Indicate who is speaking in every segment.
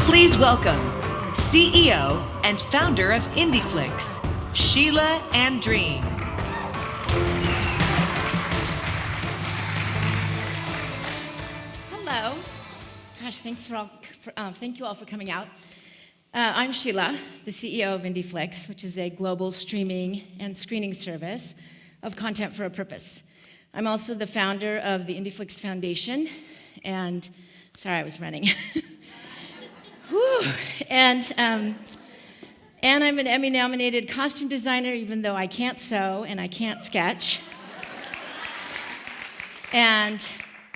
Speaker 1: Please welcome CEO and founder of IndieFlix, Sheila Andreen.
Speaker 2: Hello. Gosh, thank you all for coming out. I'm Sheila, the CEO of IndieFlix, which is a global streaming and screening service of content for a purpose. I'm also the founder of the IndieFlix Foundation, and sorry, I was running. Whew. And I'm an Emmy-nominated costume designer, even though I can't sew and I can't sketch. And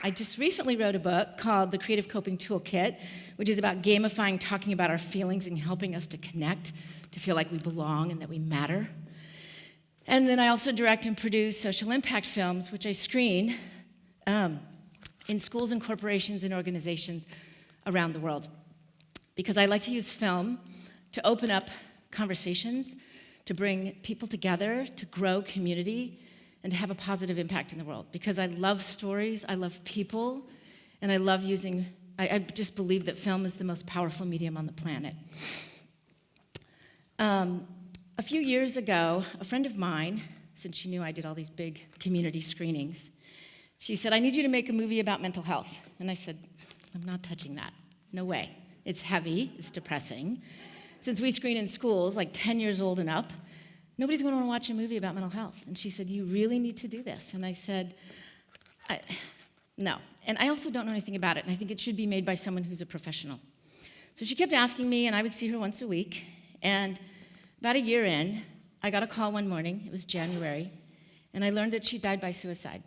Speaker 2: I just recently wrote a book called The Creative Coping Toolkit, which is about gamifying, talking about our feelings and helping us to connect, to feel like we belong and that we matter. And then I also direct and produce social impact films, which I screen in schools and corporations and organizations around the world. Because I like to use film to open up conversations, to bring people together, to grow community, and to have a positive impact in the world. Because I love stories, I love people, and I love I just believe that film is the most powerful medium on the planet. A few years ago, a friend of mine, since she knew I did all these big community screenings, she said, "I need you to make a movie about mental health." And I said, "I'm not touching that. No way. It's heavy, it's depressing. Since we screen in schools, like 10 years old and up, nobody's going to want to watch a movie about mental health." And she said, "You really need to do this." And I said, no. And I also don't know anything about it, and I think it should be made by someone who's a professional. So she kept asking me, and I would see her once a week. And about a year in, I got a call one morning, it was January, and I learned that she died by suicide.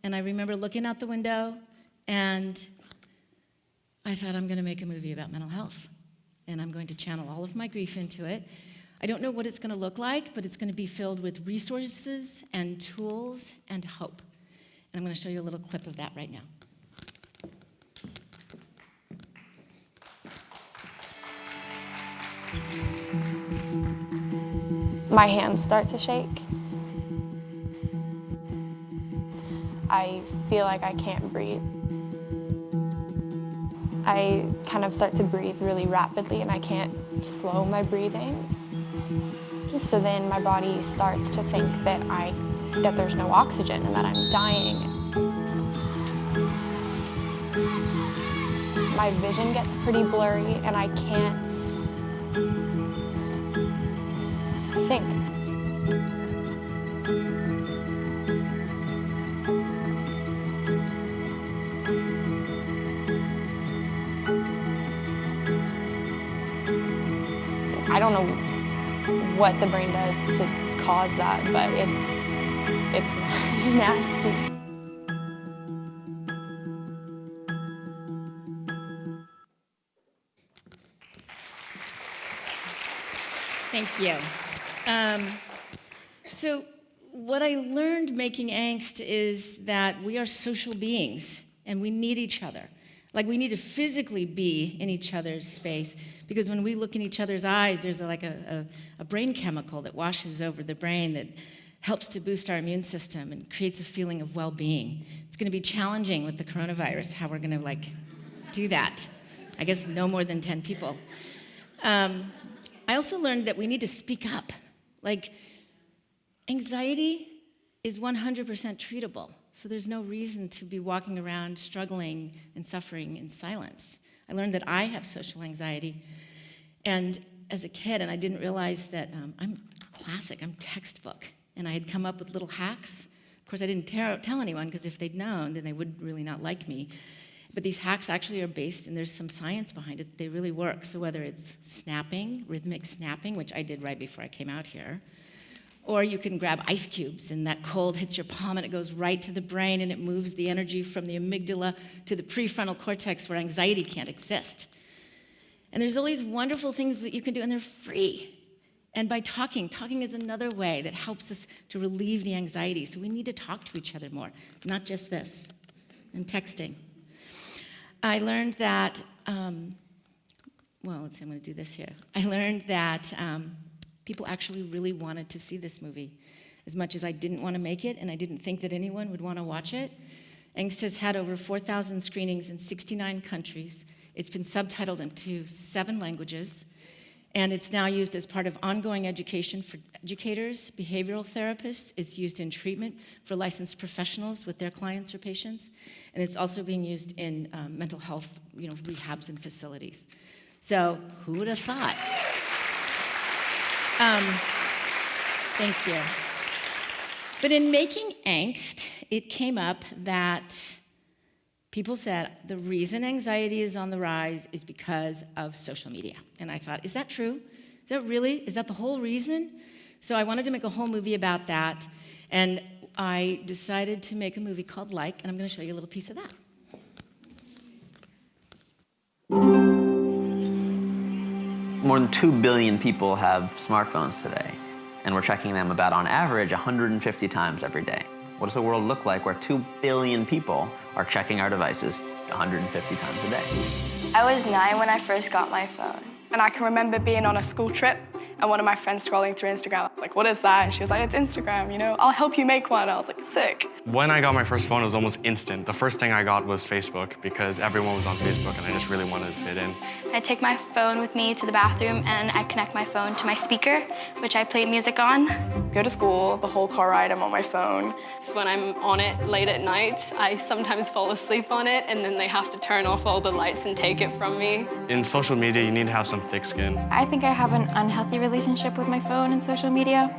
Speaker 2: And I remember looking out the window, and I thought, I'm going to make a movie about mental health, and I'm going to channel all of my grief into it. I don't know what it's going to look like, but it's going to be filled with resources and tools and hope. And I'm going to show you a little clip of that right now.
Speaker 3: My hands start to shake. I feel like I can't breathe. I kind of start to breathe really rapidly and I can't slow my breathing. So then my body starts to think that there's no oxygen and that I'm dying. My vision gets pretty blurry and I can't think. I don't know what the brain does to cause that, but it's nasty.
Speaker 2: Thank you. So what I learned making Angst is that we are social beings and we need each other. Like we need to physically be in each other's space because when we look in each other's eyes, there's like a brain chemical that washes over the brain that helps to boost our immune system and creates a feeling of well-being. It's going to be challenging with the coronavirus, how we're going to do that. I guess no more than 10 people. I also learned that we need to speak up. Anxiety is 100% treatable, so there's no reason to be walking around struggling and suffering in silence. I learned that I have social anxiety, and as a kid, and I didn't realize that I'm classic, I'm textbook, and I had come up with little hacks. Of course, I didn't tell anyone, because if they'd known, then they would really not like me. But these hacks actually are based, and there's some science behind it, they really work. So whether it's snapping, rhythmic snapping, which I did right before I came out here, or you can grab ice cubes, and that cold hits your palm, and it goes right to the brain, and it moves the energy from the amygdala to the prefrontal cortex where anxiety can't exist. And there's all these wonderful things that you can do, and they're free. And by talking is another way that helps us to relieve the anxiety. So we need to talk to each other more, not just this, and texting. I learned that, I'm going to do this here. I learned that people actually really wanted to see this movie. As much as I didn't want to make it, and I didn't think that anyone would want to watch it, Angst has had over 4,000 screenings in 69 countries. It's been subtitled into 7 languages, and it's now used as part of ongoing education for educators, behavioral therapists. It's used in treatment for licensed professionals with their clients or patients, and it's also being used in mental health, rehabs and facilities. So who would have thought? Thank you. But in making Angst, it came up that people said the reason anxiety is on the rise is because of social media. And I thought, is that true? Is that the whole reason? So I wanted to make a whole movie about that. And I decided to make a movie called Like, and I'm going to show you a little piece of that.
Speaker 4: More than 2 billion people have smartphones today, and we're checking them about, on average, 150 times every day. What does the world look like where 2 billion people are checking our devices 150 times a day?
Speaker 5: I was 9 when I first got my phone.
Speaker 6: And I can remember being on a school trip and one of my friends scrolling through Instagram. I was like, what is that? And she was like, it's Instagram, I'll help you make one. I was like, sick.
Speaker 7: When I got my first phone, it was almost instant. The first thing I got was Facebook because everyone was on Facebook and I just really wanted to fit in.
Speaker 3: I take my phone with me to the bathroom and I connect my phone to my speaker, which I play music on.
Speaker 6: Go to school, the whole car ride, I'm on my phone.
Speaker 8: So when I'm on it late at night, I sometimes fall asleep on it and then they have to turn off all the lights and take it from me.
Speaker 7: In social media, you need to have some thick skin.
Speaker 9: I think I have an unhealthy relationship with my phone and social media.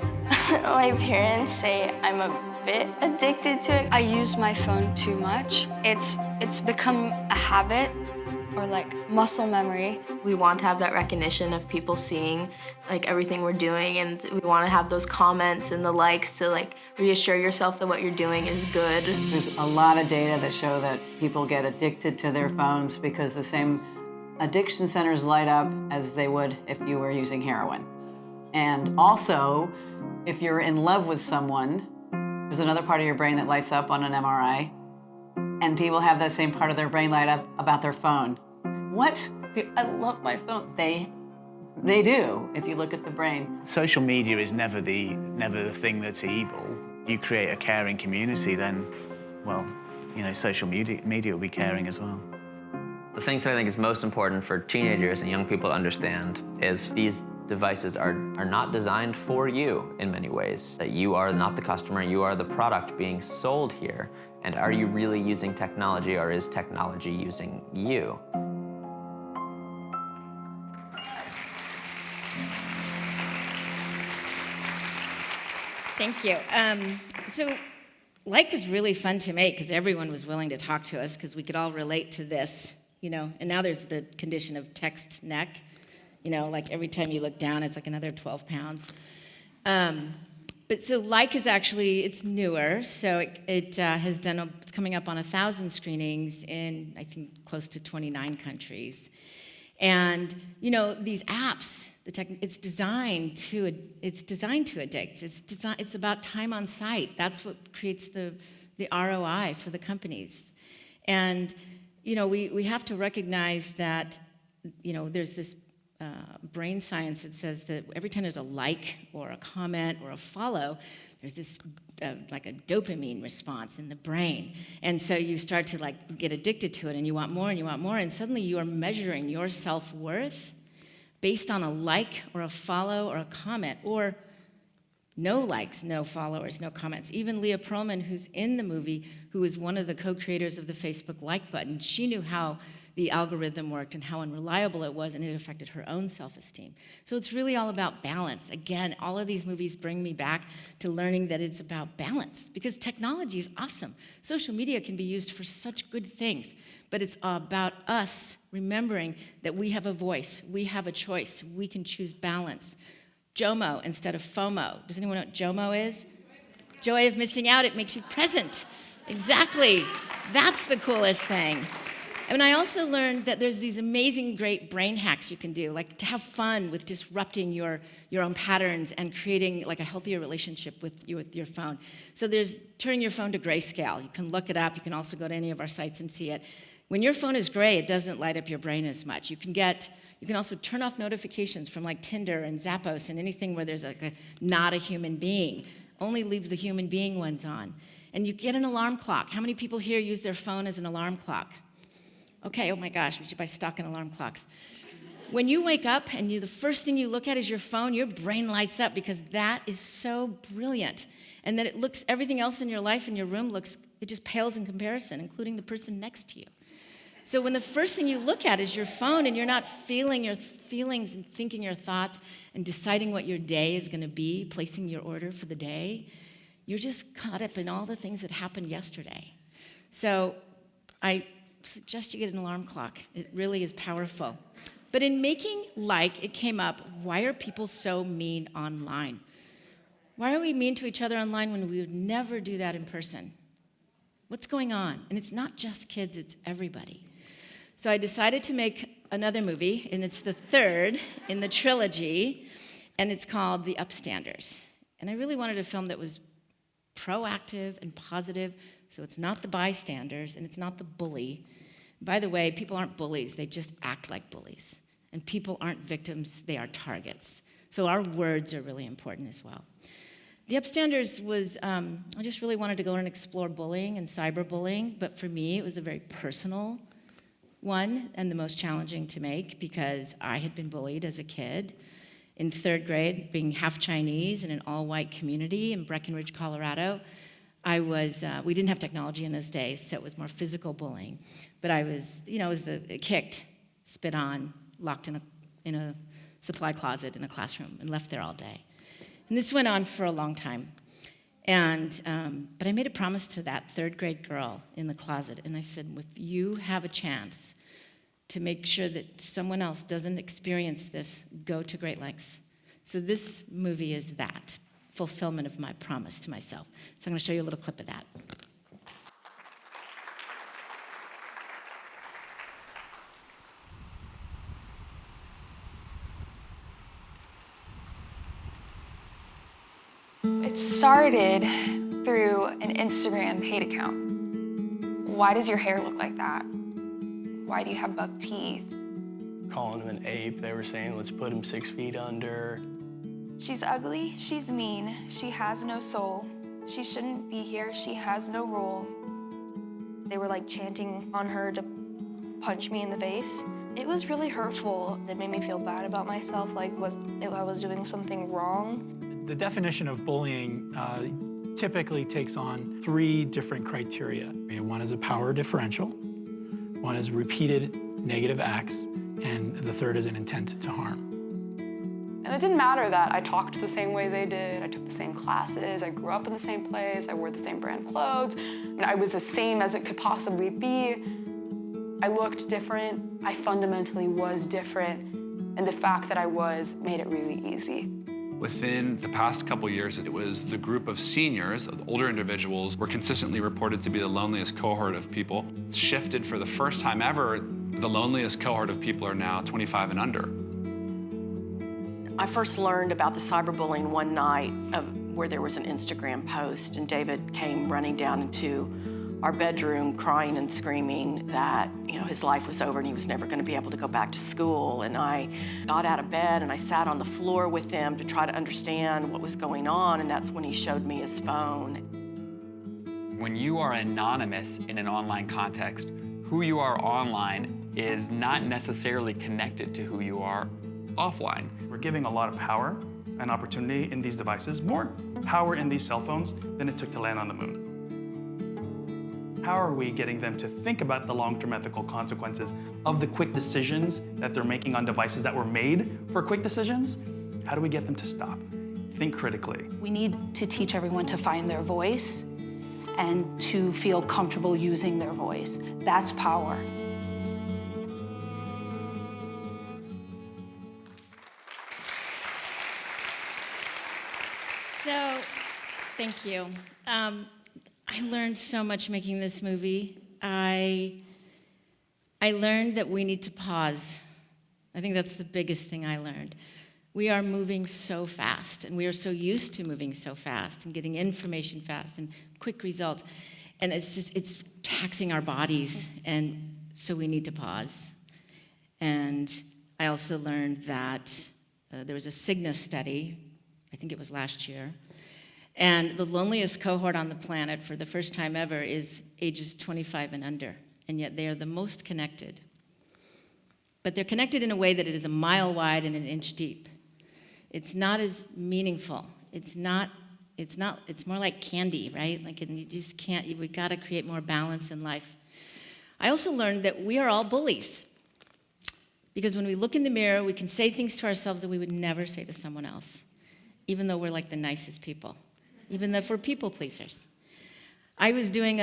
Speaker 5: My parents say I'm a bit addicted to it.
Speaker 10: I use my phone too much. It's become a habit or like muscle memory.
Speaker 11: We want to have that recognition of people seeing everything we're doing, and we want to have those comments and the likes to reassure yourself that what you're doing is good.
Speaker 12: There's a lot of data that show that people get addicted to their phones because the same addiction centers light up as they would if you were using heroin. And also, if you're in love with someone, there's another part of your brain that lights up on an MRI, and people have that same part of their brain light up about their phone. What? I love my phone. They do, if you look at the brain.
Speaker 13: Social media is never the thing that's evil. You create a caring community, then, well, social media will be caring as well.
Speaker 4: The things that I think is most important for teenagers and young people to understand is these devices are not designed for you in many ways. That you are not the customer, you are the product being sold here. And are you really using technology, or is technology using you?
Speaker 2: Thank you. So Like is really fun to make because everyone was willing to talk to us because we could all relate to this, and now there's the condition of text neck, every time you look down, it's like another 12 pounds. But so Like is actually, it's newer, so it's coming up on 1,000 screenings in, I think, close to 29 countries. And, these apps, it's designed to addict. It's about time on site. That's what creates the ROI for the companies. And, we have to recognize that, there's this brain science that says that every time there's a like or a comment or a follow, there's this like a dopamine response in the brain. And so you start to get addicted to it, and you want more and you want more, and suddenly you are measuring your self-worth based on a like or a follow or a comment, or no likes, no followers, no comments. Even Leah Pearlman, who's in the movie, who is one of the co-creators of the Facebook like button, she knew how the algorithm worked and how unreliable it was, and it affected her own self-esteem. So it's really all about balance. Again, all of these movies bring me back to learning that it's about balance, because technology is awesome. Social media can be used for such good things, but it's about us remembering that we have a voice, we have a choice, we can choose balance. JOMO instead of FOMO. Does anyone know what JOMO is? Joy of missing out, it makes you present. Exactly. That's the coolest thing. And I also learned that there's these amazing, great brain hacks you can do, like to have fun with disrupting your own patterns and creating a healthier relationship with your phone. So there's turning your phone to grayscale. You can look it up. You can also go to any of our sites and see it. When your phone is gray, it doesn't light up your brain as much. You can also turn off notifications from Tinder and Zappos and anything where there's not a human being. Only leave the human being ones on. And you get an alarm clock. How many people here use their phone as an alarm clock? Okay, oh my gosh, we should buy stock in alarm clocks. When you wake up and the first thing you look at is your phone, your brain lights up because that is so brilliant. And then everything else in your life, in your room, it just pales in comparison, including the person next to you. So when the first thing you look at is your phone and you're not feeling your feelings and thinking your thoughts and deciding what your day is going to be, placing your order for the day, you're just caught up in all the things that happened yesterday. So I suggest you get an alarm clock. It really is powerful. But in making it came up, why are people so mean online? Why are we mean to each other online when we would never do that in person? What's going on? And it's not just kids, it's everybody. So I decided to make another movie, and it's the third in the trilogy, and it's called The Upstanders. And I really wanted a film that was proactive and positive, so it's not the bystanders, and it's not the bully. By the way, people aren't bullies, they just act like bullies. And people aren't victims, they are targets. So our words are really important as well. The Upstanders was, I just really wanted to go and explore bullying and cyberbullying, but for me, it was a very personal one and the most challenging to make because I had been bullied as a kid in 3rd grade, being half Chinese in an all-white community in Breckenridge, Colorado. We didn't have technology in those days, so it was more physical bullying. But I was, kicked, spit on, locked in a supply closet in a classroom and left there all day. And this went on for a long time. But I made a promise to that 3rd grade girl in the closet, and I said, if you have a chance to make sure that someone else doesn't experience this, go to great lengths. So this movie is that fulfillment of my promise to myself. So I'm going to show you a little clip of that.
Speaker 10: It started through an Instagram hate account. Why does your hair look like that? Why do you have buck teeth?
Speaker 14: Calling him an ape. They were saying, let's put him 6 feet under.
Speaker 10: She's ugly, she's mean, she has no soul. She shouldn't be here, she has no role. They were like chanting on her to punch me in the face. It was really hurtful. It made me feel bad about myself, like I was doing something wrong.
Speaker 15: The definition of bullying typically takes on 3 different criteria. One is a power differential, one is repeated negative acts, and the third is an intent to harm.
Speaker 16: And it didn't matter that I talked the same way they did, I took the same classes, I grew up in the same place, I wore the same brand clothes. I was the same as it could possibly be. I looked different, I fundamentally was different, and the fact that I was made it really easy.
Speaker 17: Within the past couple years, it was the group of seniors, older individuals, were consistently reported to be the loneliest cohort of people. It's shifted for the first time ever. The loneliest cohort of people are now 25 and under.
Speaker 18: I first learned about the cyberbullying one night where there was an Instagram post, and David came running down into our bedroom crying and screaming that his life was over and he was never going to be able to go back to school. And I got out of bed and I sat on the floor with him to try to understand what was going on, and that's when he showed me his phone.
Speaker 19: When you are anonymous in an online context, who you are online is not necessarily connected to who you are offline.
Speaker 20: We're giving a lot of power and opportunity in these devices, more power in these cell phones than it took to land on the moon. How are we getting them to think about the long-term ethical consequences of the quick decisions that they're making on devices that were made for quick decisions? How do we get them to stop? Think critically.
Speaker 21: We need to teach everyone to find their voice and to feel comfortable using their voice. That's power.
Speaker 2: So, thank you. I learned so much making this movie. I learned that we need to pause. I think that's the biggest thing I learned. We are moving so fast, and we are so used to moving so fast and getting information fast and quick results. And it's taxing our bodies, and so we need to pause. And I also learned that there was a Cigna study, I think it was last year, and the loneliest cohort on the planet for the first time ever is ages 25 and under. and yet they are the most connected. But they're connected in a way that it is a mile wide and an inch deep. It's not as meaningful. It's more like candy, right? Like, and you just can't, we gotta create more balance in life. I also learned that we are all bullies. Because when we look in the mirror, we can say things to ourselves that we would never say to someone else, even though we're like the nicest people, even though we're people pleasers. I was going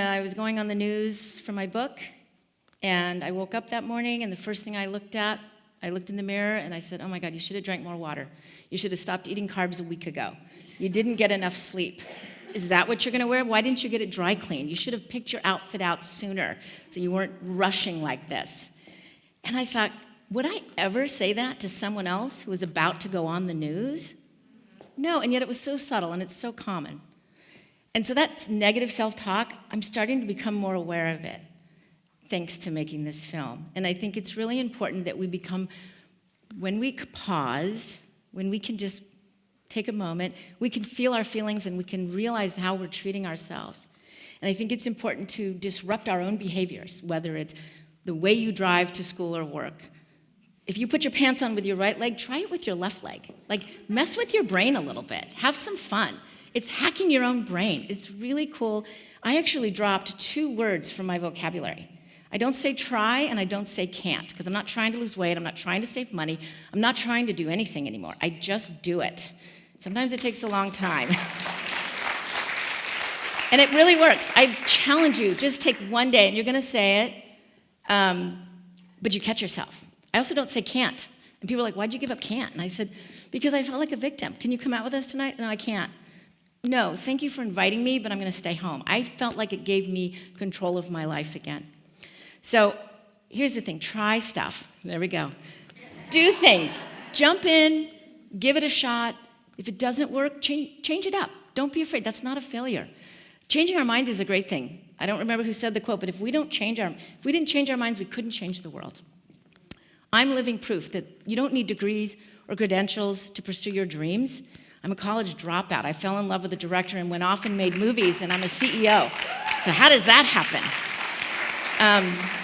Speaker 2: on the news for my book, and I woke up that morning, and the first thing I looked in the mirror, and I said, oh my God, you should have drank more water. You should have stopped eating carbs a week ago. You didn't get enough sleep. Is that what you're gonna wear? Why didn't you get it dry cleaned? You should have picked your outfit out sooner so you weren't rushing like this. And I thought, would I ever say that to someone else who was about to go on the news? No, and yet it was so subtle and it's so common. And so that's negative self-talk. I'm starting to become more aware of it, thanks to making this film. And I think it's really important that we become, when we pause, when we can just take a moment, we can feel our feelings and we can realize how we're treating ourselves. And I think it's important to disrupt our own behaviors, whether it's the way you drive to school or work. If you put your pants on with your right leg, try it with your left leg. Like, mess with your brain a little bit. Have some fun. It's hacking your own brain. It's really cool. I actually dropped 2 words from my vocabulary. I don't say try and I don't say can't, because I'm not trying to lose weight, I'm not trying to save money, I'm not trying to do anything anymore. I just do it. Sometimes it takes a long time. And it really works. I challenge you, just take one day and you're gonna say it, but you catch yourself. I also don't say can't. And people are like, why'd you give up can't? And I said, because I felt like a victim. Can you come out with us tonight? No, I can't. No, thank you for inviting me, but I'm gonna stay home. I felt like it gave me control of my life again. So here's the thing, try stuff. There we go. Do things, jump in, give it a shot. If it doesn't work, change it up. Don't be afraid, that's not a failure. Changing our minds is a great thing. I don't remember who said the quote, but if we didn't change our minds, we couldn't change the world. I'm living proof that you don't need degrees or credentials to pursue your dreams. I'm a college dropout. I fell in love with a director and went off and made movies, and I'm a CEO. So how does that happen?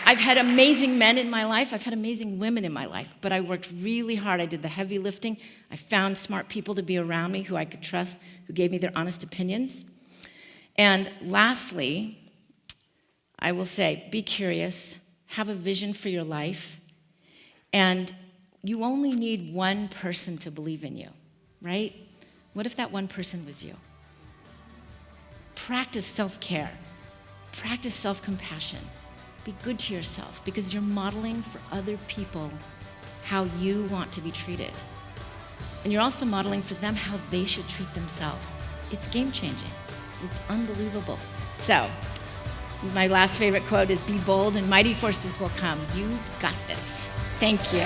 Speaker 2: I've had amazing men in my life. I've had amazing women in my life, but I worked really hard. I did the heavy lifting. I found smart people to be around me who I could trust, who gave me their honest opinions. And lastly, I will say, be curious, have a vision for your life, and you only need one person to believe in you, right? What if that one person was you? Practice self-care. Practice self-compassion. Be good to yourself, because you're modeling for other people how you want to be treated. And you're also modeling for them how they should treat themselves. It's game-changing. It's unbelievable. So, my last favorite quote is, be bold and mighty forces will come. You've got this. Thank you.